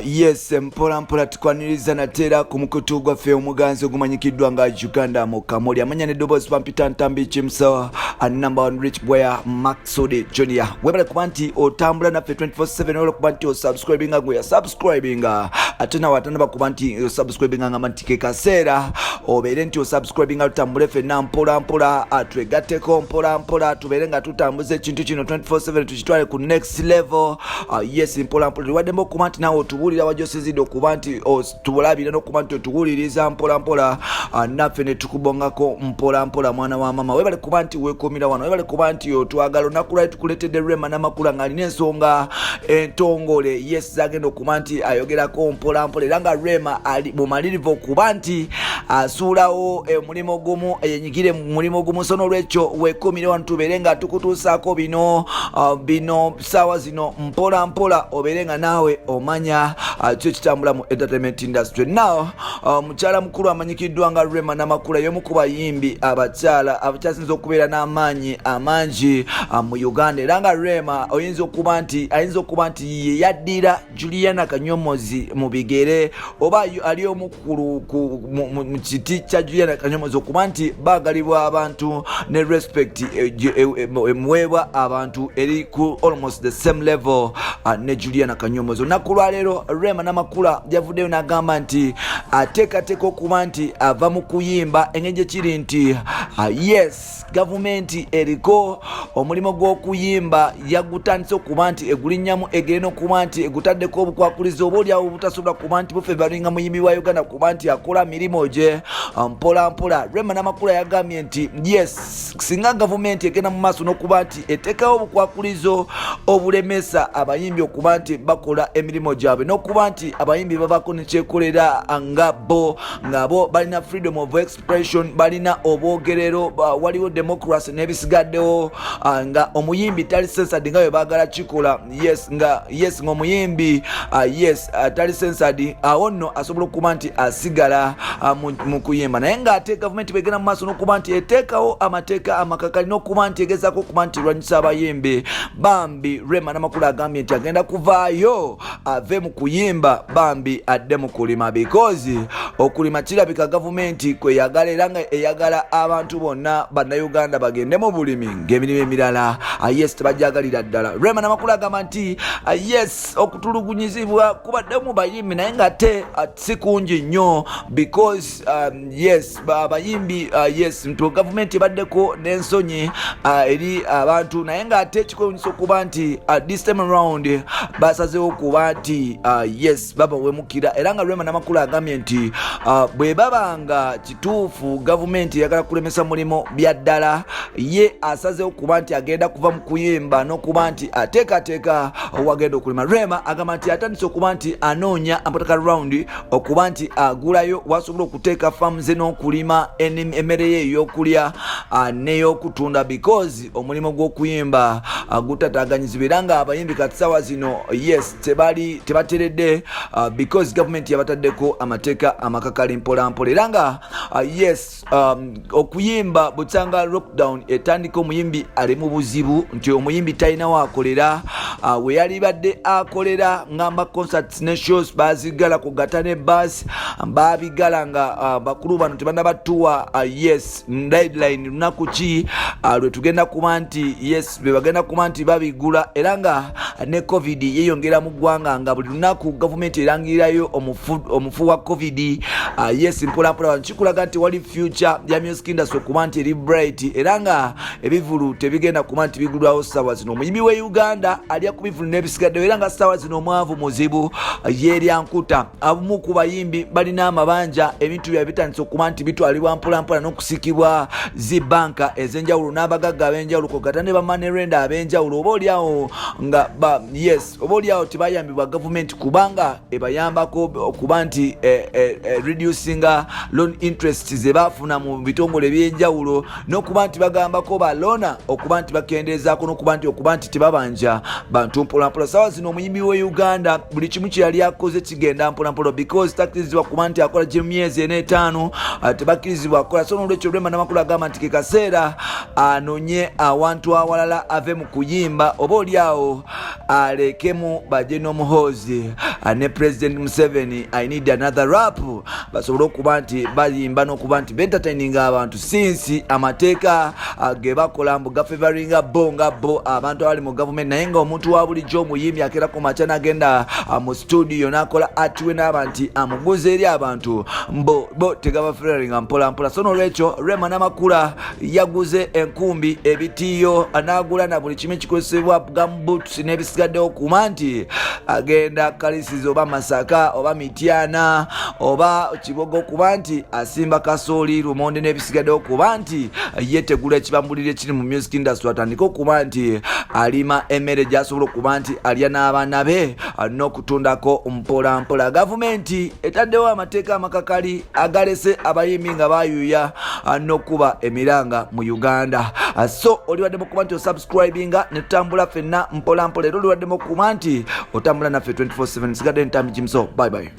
Yes, mpola mpola tukwaniriza natera ku mukutu gwaffe omuganzi ogumanyikiddwa nga Uganda mu Kamuli amanya ne Dobozi Pampita Ntambi Chimso number 1 Rich Boy Maxode Junior. Webale kuba nti otambula naffe 24/7 wala kuba nti osubscribinga gwe subscribinga ate nawe atana bakuba nti osubscribinga nga mantike kaseera obeere nti osubscribinga tutambule ffenna mpola mpola atwegatteko mpola mpola tubeere nga tutambuza ekintu kino 24/7 tukitwale ku next level. Yes, mpola mpola tuwaddemu okuba nti nawe otubulira wajosezidde okuba nti tubulabira n'okuba nti otuwuliriza mpola mpola naffe ne tukubongako mpola mpola mwana wa mama. Webale kuba nti weekomira wano, webale kuba nti otwagala olunaku lwali tukuleetedde Rema n'amakula ng'alina ensonga entongole. Yes, zagenda okuba nti ayogerako mpola mpola era nga Rema ali bumalirivu okuba nti asuulawo omulimu gumu yenyigire mu mulimu gumu. So n'olwekyo weekomire wano tubeere nga tukutuusaako bino ssaawa zino mpola mpola obeere nga naawe omanya kyo kitambula mu entertainment industry. Now mukyala mukulu amanyikiddwa nga Rema n'amakula y'omu ku bayimbi abakyala abakyasinza okubeera n'amaanyi amangi mu Uganda era nga Rema ayinza okuba nti ye yaddira Juliana Kanyomozi mu bigere oba ali omukulu mu kiti kya Juliana Kanyomozi okuba nti baagalibwa abantu ne respect emuweebwa abantu eri ku almost the same level ne Juliana Kanyomozi. Olunaku lwaleero Rema n'amakula yavuddeyo n'agamba nti ateekateeka okuba nti ava mu kuyimba engeri gye kiri nti yes gavumenti eriko omulimu gw'okuyimba yagutandise okuba nti egulinnyamu egere n'okuba nti egutaddeko obukwakulizo oba oliawo obutasobola kuba nti buffe balinga muyimbi wa Uganda kuba nti akola mirimu gye mpola mpola. Rema n'amakula yagambye nti yes singa gavumenti egenda mu maaso n'okuba nti eteekawo obukwakulizo obulemesa abayimbi okuba nti bakola emirimu gyabwe n'okuba nti abayimbi babako nekyekolera ngabo balina freedom of expression, balina obwogerero, waliwo democracy n'ebisigaddewo nga omuyimbi tali censored nga bwe baagala kikola. Yes nga omuyimbi tali censored awo nno asobola okuba nti asigala mu kuyimba naye ng'ate gavumenti begenda mu maaso n'okuba nti eteekawo amateeka amakakali n'okuba nti egezaako okuba nti erwanyisa abayimbi bambi. Rema n'amakulu agambye nti agenda kuvaayo ave mu kuyimba bambi adde mu kulima because okulima kirabika gavumenti kweyagala era nga eyagala abantu bonna bannayuganda bagende mu bulimi ng'emirimu emirala yes tebajjagalira ddala. Rema n'amakulu agamba nti yes okutulugunyizibwa kubadde mu bayimbi naye nga te si kungi nnyo because yes abayimbi yes nti gavumenti ebaddeko n'ensonyi eri abantu naye nga ate kikwewunyisa okuba nti this time around basazeewo kuba nti yes babawemukira era nga Rema n'amakulu agambye nti bwe babanga kituufu gavumenti eyagala kulemesa mulimu bya ddala ye asazeewo kuba nti agenda kuva mu kuyimba n'okuba nti ateekateeka wagenda okulima. Rema agamba nti atandise okuba nti anoonya ampataka round okuba nti agulayo wasobola okuteeka faamu ze n'okulima emmere ye ey'okulya n'ey'okutunda because omulimu gw'okuyimba gutataganyizibwa era nga abayimbi kati ssaawa zino yes tebateredde because gavumenti yabataddeko amateeka amakakali mpola mpola era nga yes okuyimba butsanga lockdown etandika omuyimbi ali mu buzibu nti omuyimbi talinawo akolera we yali badde akolera ngamba concerts ne shows bazigala kugata ne bus babigala nga bakulu bano tebannabatuwa yes deadline lunaku ki lwe tugenda kuba nti yes be bagenda kuba nti babigula era nga ne covid yeyongera mu ggwanga nga buli lunaku gavumenti erangirirayo omufu wa covid yes mpola mpola nkikulaga nti wali future ya music industry okuba nti eri bright era nga ebivulu tebigenda kuba nti bigulwawo ssaawa zino. Omuyimbi we Uganda alya ku bivulu n'ebisigaddewo era nga ssaawa zino omwavu muzibu yerya nkuta. Abumu ku bayimbi balina amabanja ebintu bya bitandise okuba nti bitwalibwa mpola mpola n'okusikibwa zibanka ez'enjawulo n'abagagga ab'enjawulo kogata ne bamanerenda ab'enjawulo oba oliawo nga oba oliawo tebayambibwa gavumenti kubanga ebayambako okuba nti reducinga loan interest ze bafuna mu bitongole eby'enjawulo n'okuba nti bagambako balona okuba nti bakendeezaako n'okuba nti tebabanja bantu mpola mpola. Ssaawa zino omuyimbi we Uganda buli kimu kye yali akoze kigenda mpola mpola because takkirizibwa kuba nti akola gye myezi 4-5 tebakkirizibwa akola. So n'olwekyo Rema n'amakulu agamba nti ke kaseera anoonye awantu awalala ave mu kuyimba oba oliawo alekemu bajje n'omuhoozi ne President Museveni I need another rap basobole okuba nti bayimba n'okuba nti entertaining abantu since amateeka ge bakola mbu gafavoringa bo abantu abali mu government naye nga omuntu wa bulijjo omuyimbi akeera ku makya n'agenda mu studio n'akola atiwe n'aba nti amuguza eri abantu bo tegabafavoringa mpola so n'olwekyo Rema Namakula yaguze enkumbi ebitiyo anaagula na buli kimu kikozesebwa gumboots n'ebisigaddewo kuma nti agenda kalisiza oba Masaka oba Mityana oba Kibogo kuba nti asimba kasooli Lumonde n'ebisigaddewo kuba nti yetegula ekibambulire kiri mu music industry atandika okuba nti alima emmere gy'asobola okuba nti alya n'abaana be n'okutundako mpola gavumenti etaddewo amateeka amakakali agalese abayimbi nga bayuya n'okuba emiranga mu Uganda so oliwaddemu okuba nti osubscribinga ne tutambula ffenna mpola era oliwaddemu okuba nti otambula naffe 24/7 sigadde ntambi Jimso bye